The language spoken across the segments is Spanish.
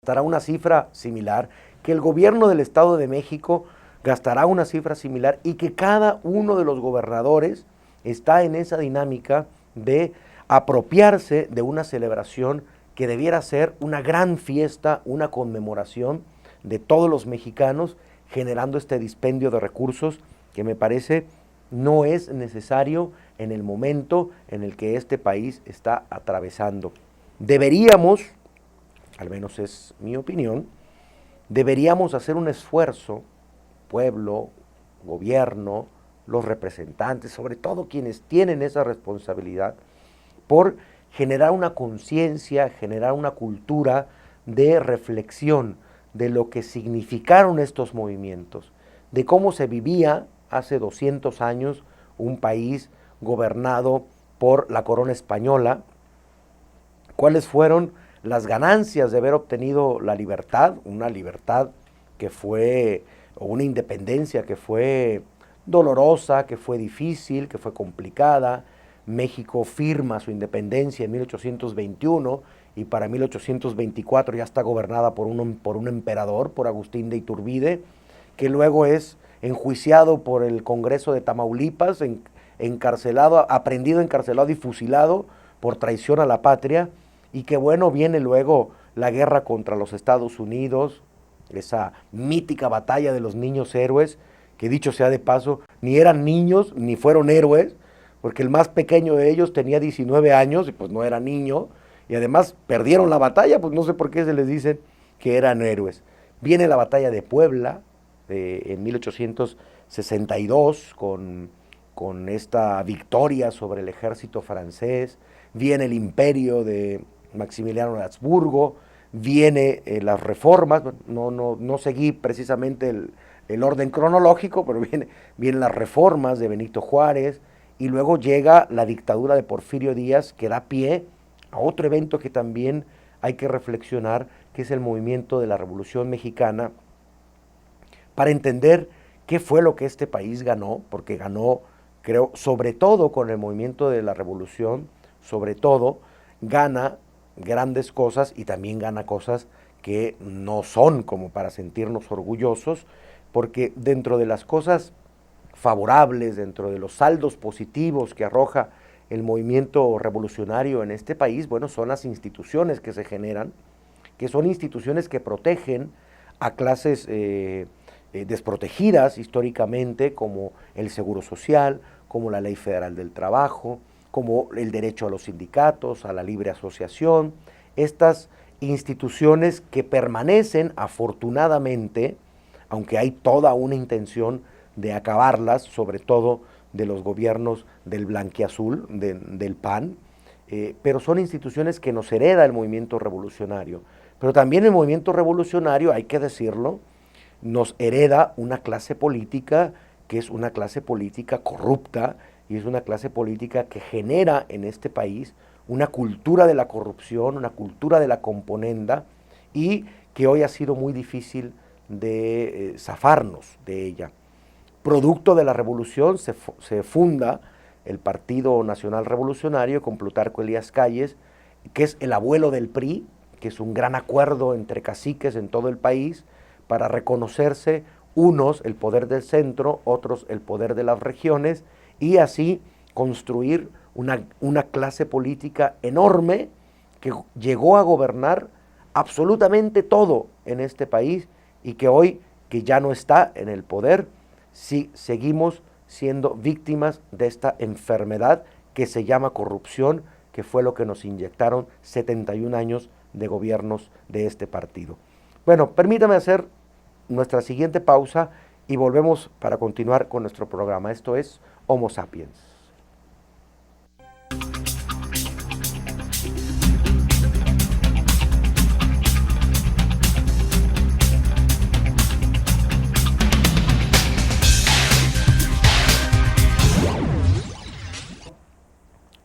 gastará una cifra similar, que el gobierno del Estado de México gastará una cifra similar y que cada uno de los gobernadores está en esa dinámica de apropiarse de una celebración que debiera ser una gran fiesta, una conmemoración de todos los mexicanos, generando este dispendio de recursos que me parece no es necesario en el momento en el que este país está atravesando. Deberíamos, al menos es mi opinión, deberíamos hacer un esfuerzo, pueblo, gobierno, los representantes, sobre todo quienes tienen esa responsabilidad, por generar una conciencia, generar una cultura de reflexión de lo que significaron estos movimientos, de cómo se vivía hace 200 años un país gobernado por la corona española, cuáles fueron las ganancias de haber obtenido la libertad, una libertad que fue, o una independencia que fue dolorosa, que fue difícil, que fue complicada. México firma su independencia en 1821 y para 1824 ya está gobernada por un emperador, por Agustín de Iturbide, que luego es enjuiciado por el Congreso de Tamaulipas, encarcelado, aprehendido, encarcelado y fusilado por traición a la patria, y que bueno, viene luego la guerra contra los Estados Unidos, esa mítica batalla de los niños héroes, que dicho sea de paso, ni eran niños ni fueron héroes, porque el más pequeño de ellos tenía 19 años y pues no era niño, y además perdieron la batalla, pues no sé por qué se les dice que eran héroes. Viene la batalla de Puebla en 1862 con esta victoria sobre el ejército francés, viene el imperio de Maximiliano de Habsburgo, viene las reformas, no seguí precisamente el orden cronológico, pero vienen las reformas de Benito Juárez, y luego llega la dictadura de Porfirio Díaz, que da pie a otro evento que también hay que reflexionar, que es el movimiento de la Revolución Mexicana, para entender qué fue lo que este país ganó, porque ganó, creo, sobre todo con el movimiento de la Revolución, sobre todo, gana grandes cosas y también gana cosas que no son como para sentirnos orgullosos, porque dentro de las cosas favorables, dentro de los saldos positivos que arroja el movimiento revolucionario en este país, bueno, son las instituciones que se generan, que son instituciones que protegen a clases desprotegidas históricamente, como el Seguro Social, como la Ley Federal del Trabajo, como el derecho a los sindicatos, a la libre asociación, estas instituciones que permanecen afortunadamente, aunque hay toda una intención de acabarlas, sobre todo de los gobiernos del blanquiazul, del PAN, pero son instituciones que nos hereda el movimiento revolucionario. Pero también el movimiento revolucionario, hay que decirlo, nos hereda una clase política que es una clase política corrupta y es una clase política que genera en este país una cultura de la corrupción, una cultura de la componenda, y que hoy ha sido muy difícil de zafarnos de ella. Producto de la revolución se funda el Partido Nacional Revolucionario con Plutarco Elías Calles, que es el abuelo del PRI, que es un gran acuerdo entre caciques en todo el país para reconocerse unos el poder del centro, otros el poder de las regiones, y así construir una clase política enorme que llegó a gobernar absolutamente todo en este país y que hoy, que ya no está en el poder, sí seguimos siendo víctimas de esta enfermedad que se llama corrupción, que fue lo que nos inyectaron 71 años de gobiernos de este partido. Bueno, permítame hacer nuestra siguiente pausa y volvemos para continuar con nuestro programa. Esto es Homo Sapiens.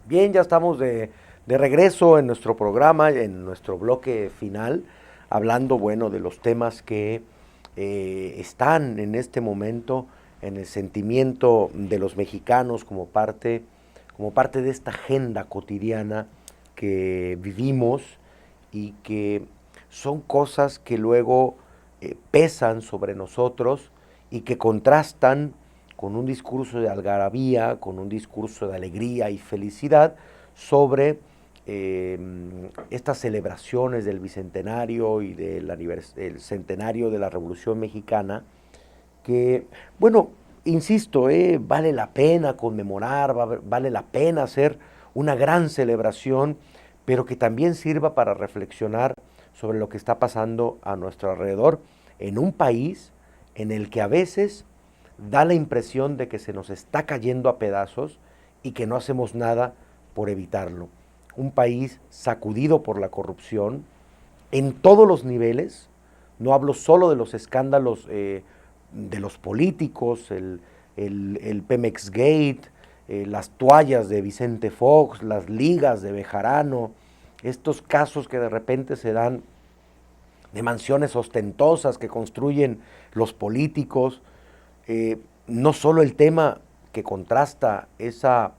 Bien, ya estamos de regreso en nuestro programa, en nuestro bloque final, hablando, bueno, de los temas que están en este momento en el sentimiento de los mexicanos como parte de esta agenda cotidiana que vivimos y que son cosas que luego pesan sobre nosotros y que contrastan con un discurso de algarabía, con un discurso de alegría y felicidad sobre estas celebraciones del bicentenario y del centenario de la Revolución Mexicana, que, bueno, insisto, vale la pena conmemorar, vale la pena hacer una gran celebración, pero que también sirva para reflexionar sobre lo que está pasando a nuestro alrededor en un país en el que a veces da la impresión de que se nos está cayendo a pedazos y que no hacemos nada por evitarlo. Un país sacudido por la corrupción en todos los niveles. No hablo solo de los escándalos de los políticos, el Pemex Gate, las toallas de Vicente Fox, las ligas de Bejarano, estos casos que de repente se dan de mansiones ostentosas que construyen los políticos, no solo el tema que contrasta esa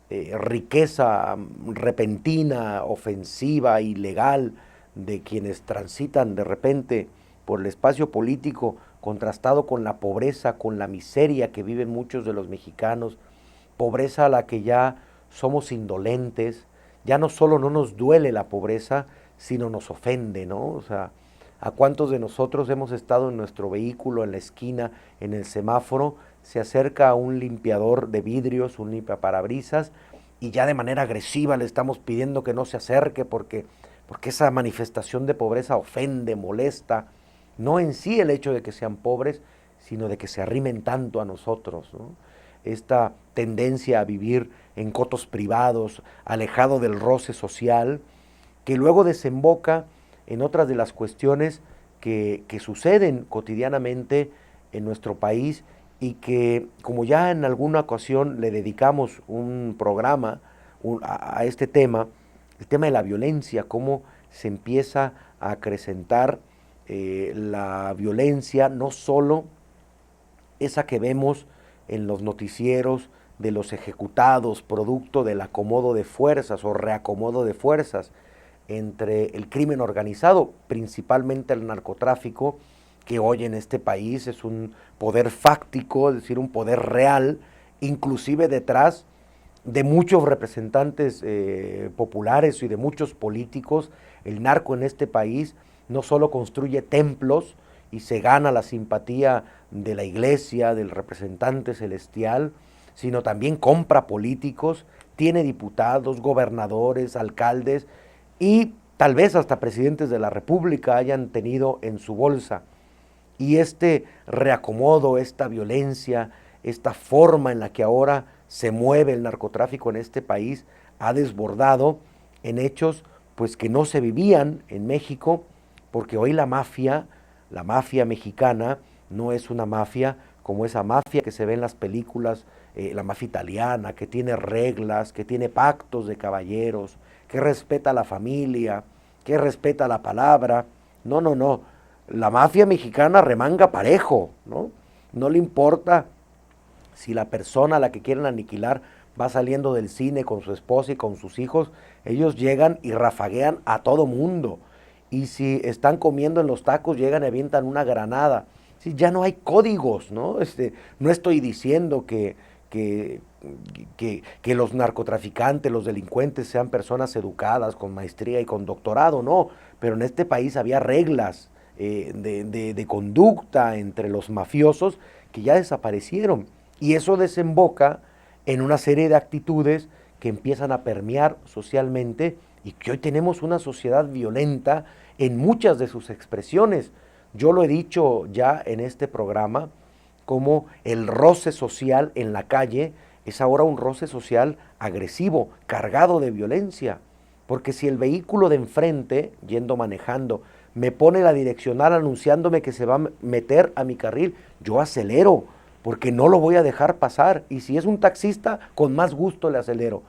riqueza repentina, ofensiva, ilegal de quienes transitan de repente por el espacio político, contrastado con la pobreza, con la miseria que viven muchos de los mexicanos, pobreza a la que ya somos indolentes, ya no solo no nos duele la pobreza, sino nos ofende, ¿no? O sea, ¿a cuántos de nosotros hemos estado en nuestro vehículo, en la esquina, en el semáforo, se acerca a un limpiador de vidrios, un limpiaparabrisas, y ya de manera agresiva le estamos pidiendo que no se acerque porque esa manifestación de pobreza ofende, molesta, no en sí el hecho de que sean pobres, sino de que se arrimen tanto a nosotros, ¿no? Esta tendencia a vivir en cotos privados, alejado del roce social, que luego desemboca en otras de las cuestiones que suceden cotidianamente en nuestro país y que, como ya en alguna ocasión le dedicamos un programa a este tema, el tema de la violencia, cómo se empieza a acrecentar la violencia, no solo esa que vemos en los noticieros de los ejecutados, producto del acomodo de fuerzas o reacomodo de fuerzas entre el crimen organizado, principalmente el narcotráfico, que hoy en este país es un poder fáctico, es decir, un poder real, inclusive detrás de muchos representantes populares y de muchos políticos. El narco en este país no solo construye templos y se gana la simpatía de la iglesia, del representante celestial, sino también compra políticos, tiene diputados, gobernadores, alcaldes y tal vez hasta presidentes de la República hayan tenido en su bolsa. Y este reacomodo, esta violencia, esta forma en la que ahora se mueve el narcotráfico en este país ha desbordado en hechos pues que no se vivían en México, porque hoy la mafia mexicana no es una mafia como esa mafia que se ve en las películas, la mafia italiana, que tiene reglas, que tiene pactos de caballeros, que respeta a la familia, que respeta la palabra. No, no, no. La mafia mexicana remanga parejo, ¿no? No le importa si la persona a la que quieren aniquilar va saliendo del cine con su esposa y con sus hijos, ellos llegan y rafaguean a todo mundo. Y si están comiendo en los tacos, llegan y avientan una granada. Sí, ya no hay códigos, ¿no? No estoy diciendo que los narcotraficantes, los delincuentes sean personas educadas, con maestría y con doctorado, no. Pero en este país había reglas de conducta entre los mafiosos que ya desaparecieron. Y eso desemboca en una serie de actitudes que empiezan a permear socialmente y que hoy tenemos una sociedad violenta en muchas de sus expresiones. Yo lo he dicho ya en este programa, como el roce social en la calle es ahora un roce social agresivo, cargado de violencia. Porque si el vehículo de enfrente, yendo manejando, me pone la direccional anunciándome que se va a meter a mi carril, yo acelero, porque no lo voy a dejar pasar. Y si es un taxista, con más gusto le acelero.